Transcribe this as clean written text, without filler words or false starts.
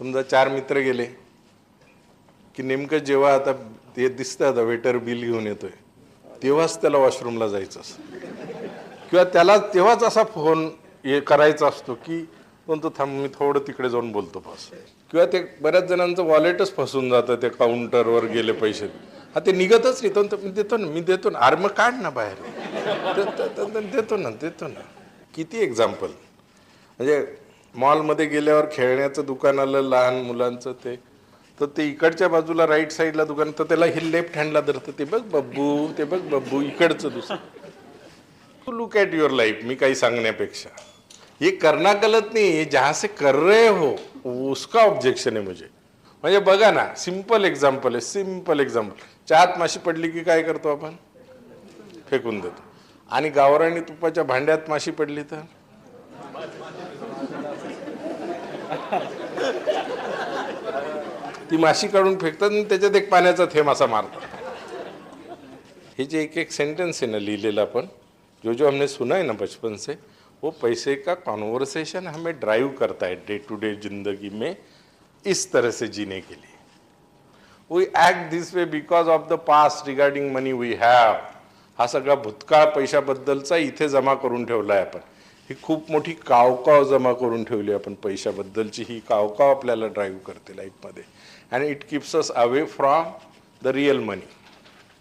समजा 4 मित्र गेले की नेमकं जेव्हा आता ते दिसतं आता वेटर बिल घेऊन येतोय तेव्हाच त्याला वॉशरूमला जायचं असतं किंवा त्याला तेव्हाच असा फोन करायचा असतो की तो थांब मी थोडं तिकडे जाऊन बोलतो बस. किंवा ते बऱ्याच जणांचं वॉलेटच फसून जातं ते काउंटरवर गेले पैसे हा ते निघतच नाही तर मी देतो ना अरे मग काढ ना बाहेर देतो ना. किती एक्झाम्पल म्हणजे मॉलमध्ये गेल्यावर खेळण्याचं दुकान आलं लहान मुलांचं तर ते इकडच्या बाजूला राईट साईडला दुकान तर त्याला हे लेफ्ट हँडला धरतं ते बघ बब्बू इकडचं दुसरं. Look at your life. मी काही सांगण्यापेक्षा ये करना गलत नहीं है, जहां से कर रहे हो उसका ऑब्जेक्शन है मुझे. म्हणजे बघा ना सिंपल एक्झाम्पल आहे सिंपल एक्झाम्पल. चहात माशी पडली की काय करतो आपण फेकून देतो आणि गावरानी तुपाच्या भांड्यात माशी पडली तर ती माशी काढून फेकतात आणि त्याच्यात एक पाण्याचा थेंब असा मारतात. हे जे एक सेंटेंस है ना लिहिलेलं आपण जो हमने सुना है ना बचपन से वो पैसे का कॉन्वर्सेशन हमें ड्राइव करता है डे टू डे जिंदगी में इस तरह से जीने के लिए. We act this way because of the past regarding money we have. हा सगळा भूतकाळ पैशाबद्दलचा इथे जमा करून ठेवलाय आपण. ही खूप मोठी कावकाव जमा करून ठेवली आपण पैशाबद्दलची. ही कावकाव आपल्याला ड्राइव्ह करते लाईफमध्ये and it keeps us away from the real money.